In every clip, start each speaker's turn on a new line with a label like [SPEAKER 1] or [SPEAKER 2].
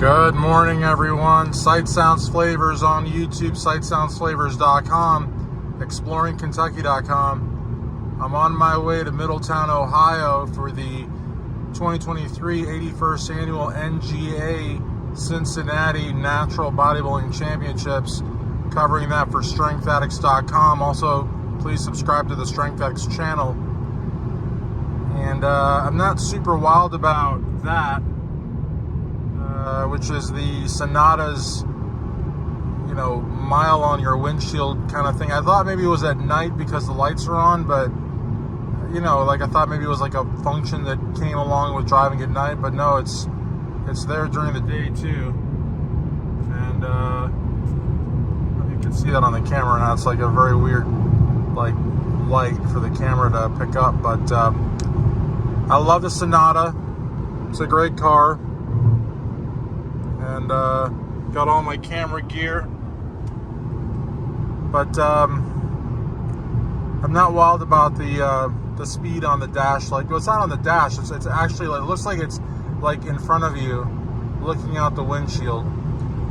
[SPEAKER 1] Good morning, everyone. Sight Sounds Flavors on YouTube, sightsoundsflavors.com, exploringkentucky.com. I'm on my way to Middletown, Ohio for the 2023 81st Annual NGA Cincinnati Natural Bodybuilding Championships, covering that for StrengthAddicts.com. Also, please subscribe to the Strength Addicts channel. And I'm not super wild about that. Which is the Sonata's, mile on your windshield kind of thing. I thought maybe it was at night because the lights are on, but, I thought maybe it was like a function that came along with driving at night, but no, it's there during the day too. And you can see that on the camera now. It's like a very weird, light for the camera to pick up, but I love the Sonata. It's a great car. And got all my camera gear, but I'm not wild about the speed on the dash. Well, it's not on the dash. It's actually it looks like it's like in front of you, looking out the windshield.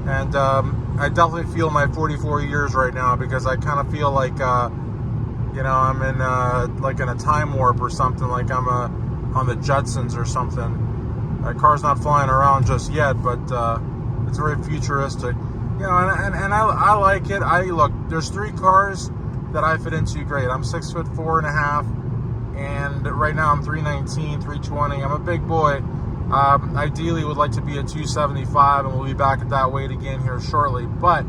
[SPEAKER 1] And I definitely feel my 44 years right now, because I kind of feel like I'm in in a time warp or something. Like I'm on the Jetsons or something. My car's not flying around just yet, but it's very futuristic, and I like it. Look, there's three cars that I fit into great. I'm 6'4.5", and right now I'm 319, 320. I'm a big boy. Ideally would like to be at 275, and we'll be back at that weight again here shortly. But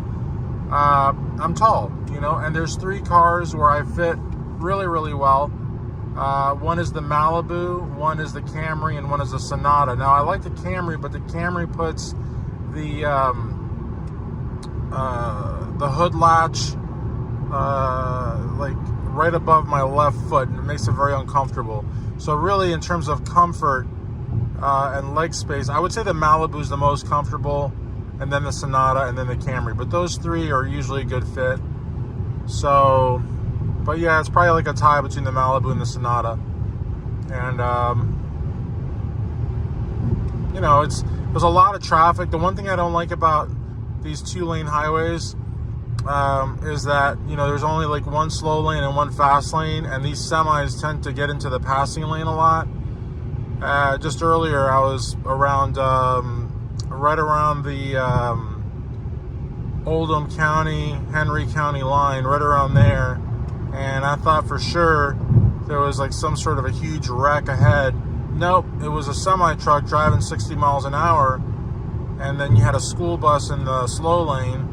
[SPEAKER 1] I'm tall, and there's three cars where I fit really, really well. One is the Malibu, one is the Camry, and one is the Sonata. Now, I like the Camry, but the Camry puts the hood latch right above my left foot, and it makes it very uncomfortable. So really, in terms of comfort and leg space, I would say the Malibu is the most comfortable, and then the Sonata, and then the Camry. But those three are usually a good fit. So... But yeah, it's probably like a tie between the Malibu and the Sonata. And, there's a lot of traffic. The one thing I don't like about these two-lane highways is that, there's only like one slow lane and one fast lane, and these semis tend to get into the passing lane a lot. Just earlier, I was around, right around the Oldham County, Henry County line, right around there. And I thought for sure there was like some sort of a huge wreck ahead. Nope, it was a semi-truck driving 60 miles an hour, and then you had a school bus in the slow lane,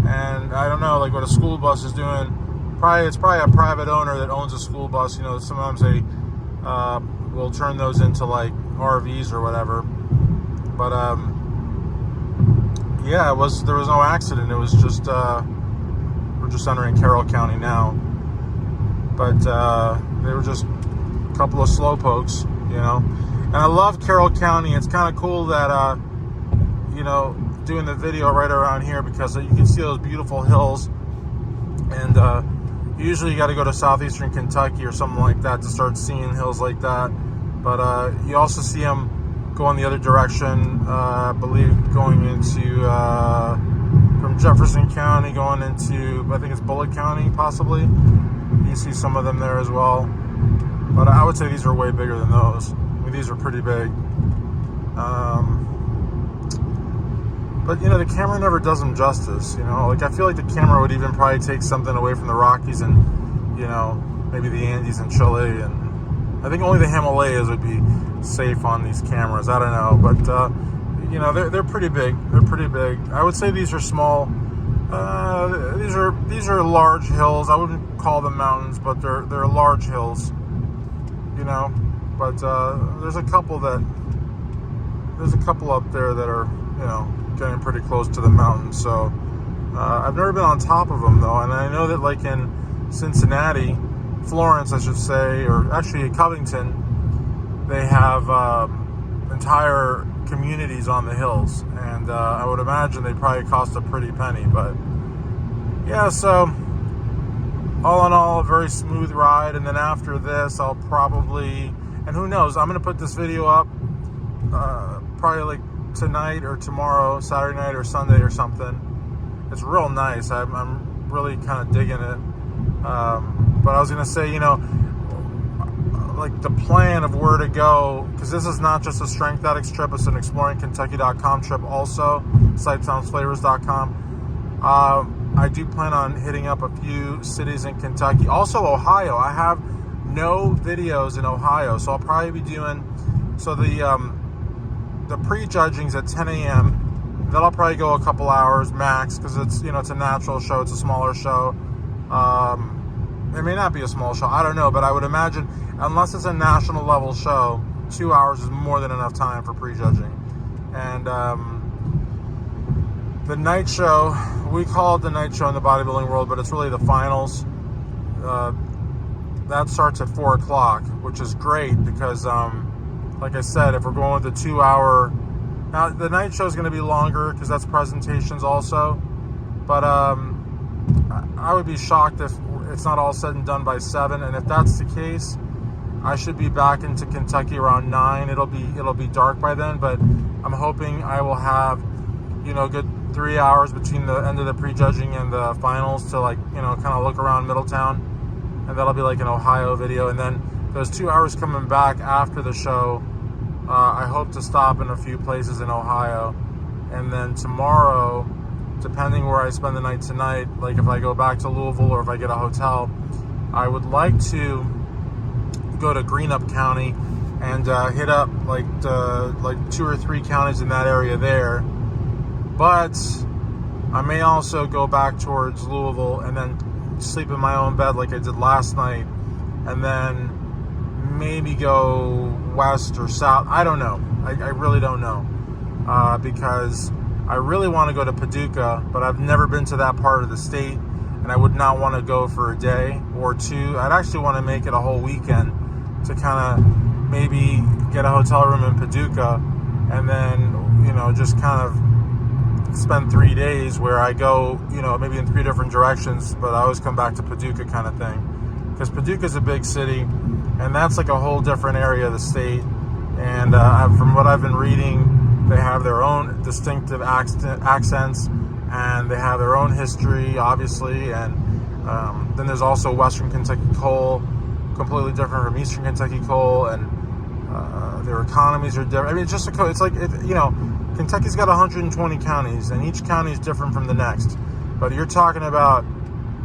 [SPEAKER 1] and I don't know, what a school bus is doing. It's probably a private owner that owns a school bus. Sometimes they will turn those into like RVs or whatever. But yeah, there was no accident. It was just we're just entering Carroll County now. But they were just a couple of slow pokes, And I love Carroll County. It's kind of cool that, doing the video right around here, because you can see those beautiful hills. And usually you got to go to southeastern Kentucky or something like that to start seeing hills like that. But you also see them going the other direction, I believe going into, from Jefferson County going into, I think it's Bullitt County, possibly. You see some of them there as well, but I would say these are way bigger than those. These are pretty big. But the camera never does them justice. I feel like the camera would even probably take something away from the Rockies and maybe the Andes and Chile, and I think only the Himalayas would be safe on these cameras. I don't know, but they're pretty big. They're pretty big. I would say these are small. These are large hills. I wouldn't call them mountains, but they're large hills. But there's a couple up there that are getting pretty close to the mountains. So I've never been on top of them though, and I know that like in Cincinnati, Florence, I should say, or actually Covington, they have entire communities on the hills, and I would imagine they probably cost a pretty penny. But yeah, so all in all, a very smooth ride. And then after this, I'll probably, and who knows, I'm gonna put this video up probably like tonight or tomorrow, Saturday night or Sunday or something. It's real nice. I'm really kind of digging it. But I was going to say, like the plan of where to go, because this is not just a Strength Addicts trip, it's an exploringkentucky.com trip also, sightsoundsflavors.com. I do plan on hitting up a few cities in Kentucky. Also Ohio. I have no videos in Ohio, so I'll probably be doing, so the pre-judging's at 10 a.m. That'll probably go a couple hours max, because it's, it's a natural show, it's a smaller show. It may not be a small show, I don't know, but I would imagine, unless it's a national level show, 2 hours is more than enough time for prejudging. And the night show, we call it the night show in the bodybuilding world, but it's really the finals. That starts at 4 o'clock, which is great because, like I said, if we're going with the 2 hour, now the night show is going to be longer because that's presentations also, but I would be shocked if it's not all said and done by 7, and if that's the case, I should be back into Kentucky around 9. It'll be dark by then, but I'm hoping I will have, a good 3 hours between the end of the prejudging and the finals to kind of look around Middletown, and that'll be like an Ohio video. And then those 2 hours coming back after the show, I hope to stop in a few places in Ohio, and then tomorrow, depending where I spend the night tonight, like if I go back to Louisville or if I get a hotel, I would like to go to Greenup County and hit up like 2 or 3 counties in that area there. But I may also go back towards Louisville and then sleep in my own bed like I did last night, and then maybe go west or south. I don't know. I really don't know, because I really want to go to Paducah, but I've never been to that part of the state, and I would not want to go for a day or two. I'd actually want to make it a whole weekend to kind of maybe get a hotel room in Paducah, and then, just kind of spend 3 days where I go, maybe in 3 different directions, but I always come back to Paducah kind of thing. Because Paducah's a big city, and that's like a whole different area of the state. And from what I've been reading, they have their own distinctive accents, and they have their own history, obviously. And then there's also Western Kentucky coal, completely different from Eastern Kentucky coal, and their economies are different. I mean, Kentucky's got 120 counties, and each county is different from the next. But you're talking about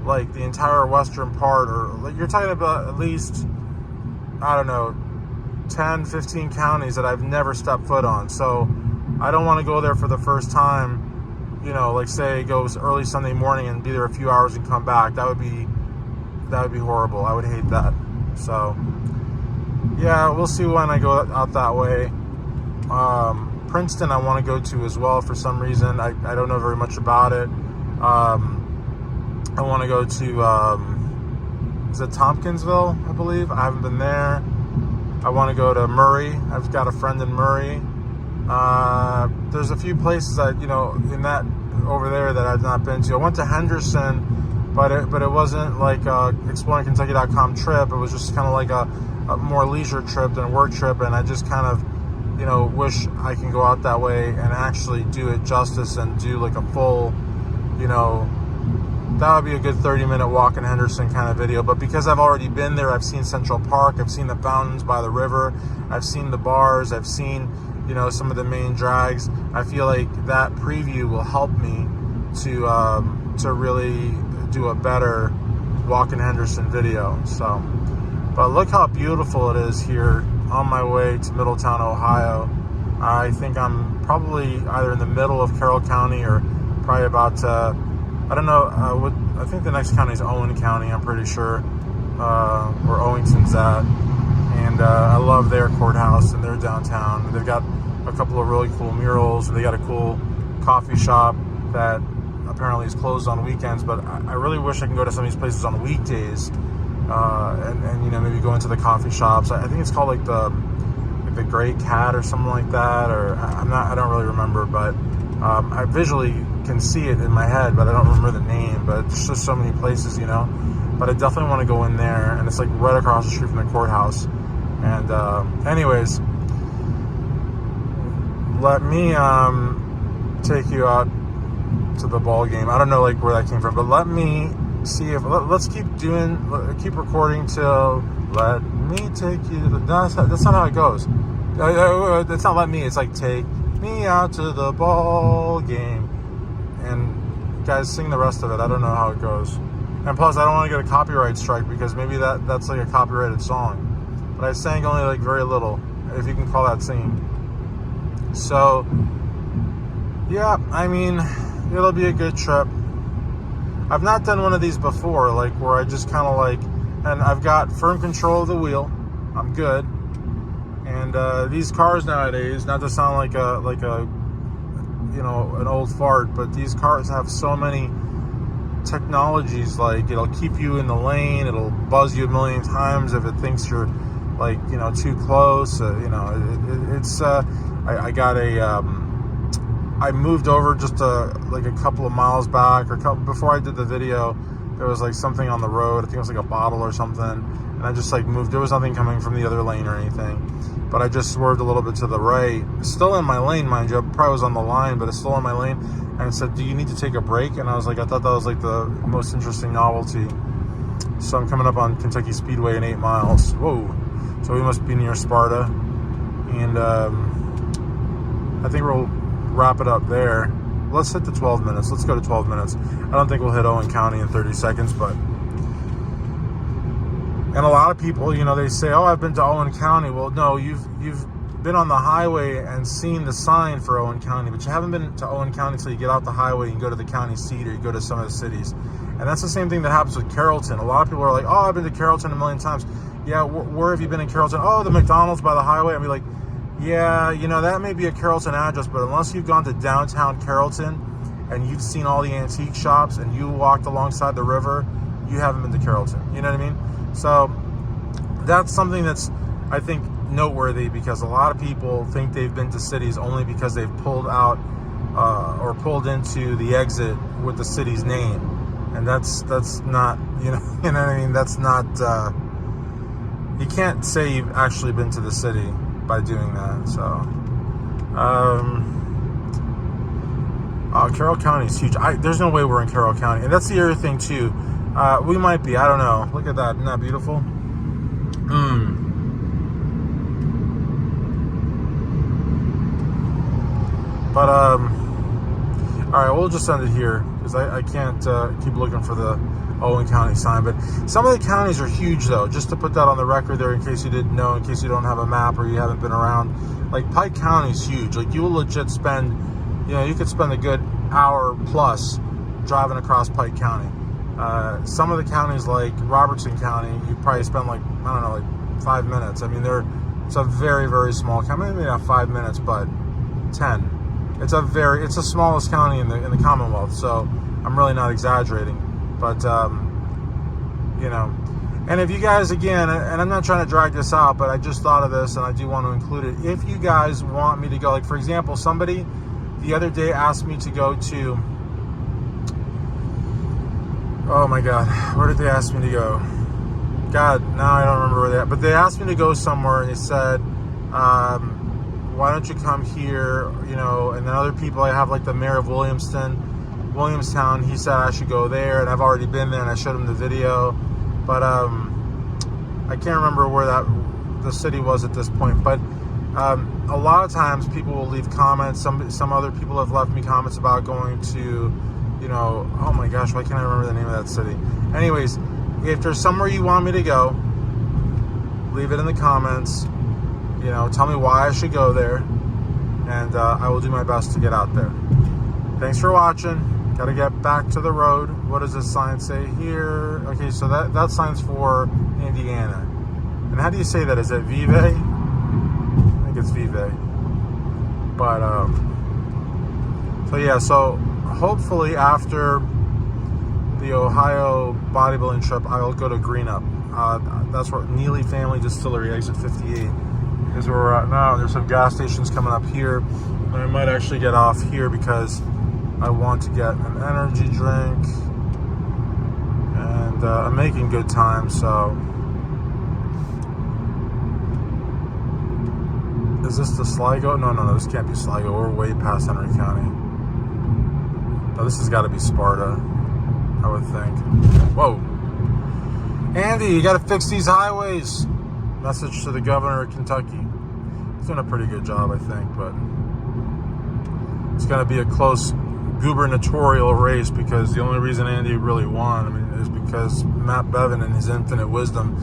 [SPEAKER 1] like the entire western part, or like you're talking about at least, I don't know, 10, 15 counties that I've never stepped foot on. So I don't want to go there for the first time, like say go early Sunday morning and be there a few hours and come back. That would be horrible. I would hate that. So yeah, we'll see when I go out that way. Princeton I want to go to as well for some reason. I don't know very much about it. I want to go to, is it Tompkinsville, I believe? I haven't been there. I want to go to Murray. I've got a friend in Murray. There's a few places that, in that over there that I've not been to. I went to Henderson, but it wasn't like a exploringkentucky.com trip. It was just kind of like a more leisure trip than a work trip, and I just kind of, wish I can go out that way and actually do it justice and do like a full, that would be a good 30-minute walk in Henderson kind of video. But because I've already been there, I've seen Central Park, I've seen the fountains by the river, I've seen the bars, I've seen, some of the main drags. I feel like that preview will help me to really do a better walk in Henderson video. So, but look how beautiful it is here on my way to Middletown, Ohio. I think I'm probably either in the middle of Carroll County or probably about, I don't know, I think the next county is Owen County, I'm pretty sure, where Owington's at. And I love their courthouse and their downtown. They've got a couple of really cool murals, and they got a cool coffee shop that apparently is closed on weekends, but I really wish I can go to some of these places on weekdays, and maybe go into the coffee shops. I think it's called like the Gray Cat or something like that, or I don't really remember, but I visually can see it in my head, but I don't remember the name. But it's just so many places, but I definitely want to go in there, and it's like right across the street from the courthouse. And anyways, let me take you out to the ball game. I don't know like where that came from, but let me see if let's keep recording till let me take you to the, no, that's not how it goes. It's not let me, it's like take me out to the ball game. And guys, sing the rest of it. I don't know how it goes. And plus, I don't want to get a copyright strike because maybe that's like a copyrighted song. But I sang only like very little, if you can call that singing. So, yeah, I mean, it'll be a good trip. I've not done one of these before, like where I just kind of like, and I've got firm control of the wheel. I'm good. And these cars nowadays, not to sound like a you know, an old fart, but these cars have so many technologies. Like it'll keep you in the lane, it'll buzz you a million times if it thinks you're like, you know, too close. You know, it's I got a I moved over just like a couple of miles back, or before I did the video. There was like something on the road. I think it was like a bottle or something, and I just like moved. There was nothing coming from the other lane or anything, but I just swerved a little bit to the right. Still in my lane, mind you. I probably was on the line, but it's still in my lane. And it said, "Do you need to take a break?" And I was like, I thought that was like the most interesting novelty. So I'm coming up on Kentucky Speedway in 8 miles. Whoa! So we must be near Sparta, and I think we'll wrap it up there. Let's hit the 12 minutes. Let's go to 12 minutes. I don't think we'll hit Owen County in 30 seconds, but... And a lot of people, you know, they say, oh, I've been to Owen County. Well, no, you've been on the highway and seen the sign for Owen County, but you haven't been to Owen County until you get out the highway and go to the county seat, or you go to some of the cities. And that's the same thing that happens with Carrollton. A lot of people are like, oh, I've been to Carrollton a million times. Yeah, where have you been in Carrollton? Oh, the McDonald's by the highway. I'd be like, yeah, you know, that may be a Carrollton address, but unless you've gone to downtown Carrollton and you've seen all the antique shops and you walked alongside the river, you haven't been to Carrollton. You know what I mean? So that's something that's, I think, noteworthy, because a lot of people think they've been to cities only because they've pulled out or pulled into the exit with the city's name. And that's not, you know what I mean? That's not, you can't say you've actually been to the city by doing that. So Carroll County is huge. There's no way we're in Carroll County, and that's the other thing too. We might be, I don't know. Look at that, isn't that beautiful? But all right, we'll just end it here, because I can't keep looking for the Owen County sign. But some of the counties are huge, though, just to put that on the record there, in case you didn't know, in case you don't have a map or you haven't been around. Like Pike County is huge. Like you will legit spend, you know, you could spend a good hour plus driving across Pike County. Some of the counties like Robertson County, you probably spend like, I don't know, like 5 minutes. I mean, it's a very, very small county. Maybe not 5 minutes, but 10. It's the smallest county in the Commonwealth. So I'm really not exaggerating. But, you know, and if you guys, again, and I'm not trying to drag this out, but I just thought of this and I do want to include it. If you guys want me to go, like, for example, somebody the other day asked me to go to, oh my God, where did they ask me to go? God, now I don't remember where they at, but they asked me to go somewhere, and they said, why don't you come here, you know, and then other people, I have like the mayor of Williamstown, he said I should go there, and I've already been there, and I showed him the video, but I can't remember where the city was at this point. But a lot of times people will leave comments. Some other people have left me comments about going to, you know, oh my gosh, why can't I remember the name of that city? Anyways, if there's somewhere you want me to go, leave it in the comments. You know, tell me why I should go there, and I will do my best to get out there. Thanks for watching. Got to get back to the road. What does this sign say here? Okay, so that sign's for Indiana. And how do you say that? Is it Vive? I think it's Vive. But, so yeah, so hopefully after the Ohio bodybuilding trip, I'll go to Greenup. That's where Neely Family Distillery, exit 58, is where we're at now. There's some gas stations coming up here. And I might actually get off here because I want to get an energy drink, and I'm making good time. So Is this the Sligo? No, this can't be Sligo. We're way past Henry County. No, this has got to be Sparta, I would think. Whoa. Andy, you got to fix these highways. Message to the governor of Kentucky. He's doing a pretty good job, I think, but it's going to be a close gubernatorial race because the only reason Andy really won, is because Matt Bevin, in his infinite wisdom,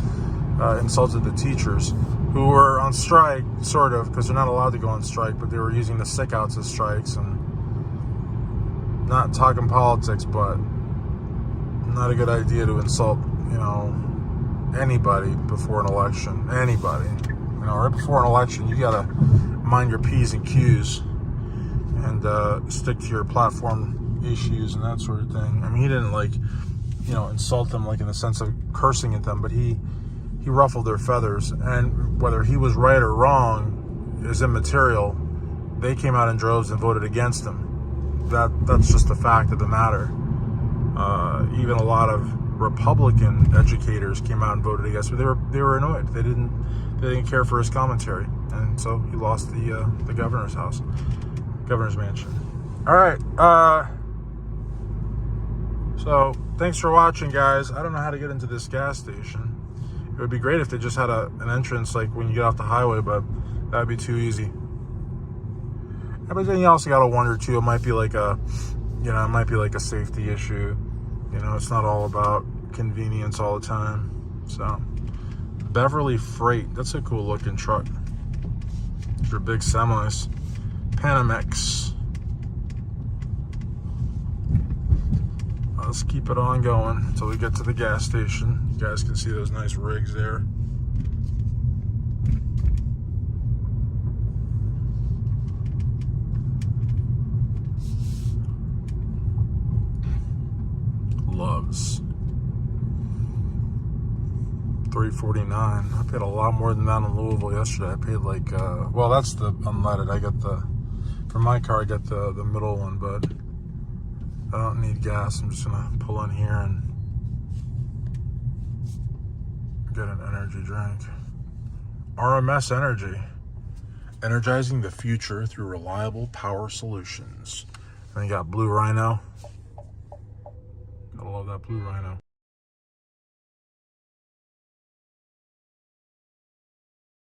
[SPEAKER 1] insulted the teachers who were on strike, sort of, because they're not allowed to go on strike, but they were using the sick outs as strikes, and not talking politics, but not a good idea to insult, anybody before an election. Anybody. Right before an election, you gotta mind your P's and Q's and stick to your platform issues and that sort of thing. He didn't insult them in the sense of cursing at them, but he ruffled their feathers, and whether he was right or wrong is immaterial. They came out in droves and voted against him. That's just the fact of the matter. Even a lot of Republican educators came out and voted against him. They were annoyed. They didn't care for his commentary, and so he lost the governor's mansion. All right. So thanks for watching, guys. I don't know how to get into this gas station. It would be great if they just had an entrance when you get off the highway, but that would be too easy. But then you also got to wonder too. It might be a safety issue. It's not all about convenience all the time. So, Beverly Freight. That's a cool looking truck. For big semis. Panamex. Let's keep it on going until we get to the gas station. You guys can see those nice rigs there. Loves. $3.49. I paid a lot more than that in Louisville yesterday. I paid that's the unleaded. For my car, I got the middle one, but I don't need gas. I'm just gonna pull in here and get an energy drink. RMS Energy. Energizing the future through reliable power solutions. And you got Blue Rhino. I love that Blue Rhino.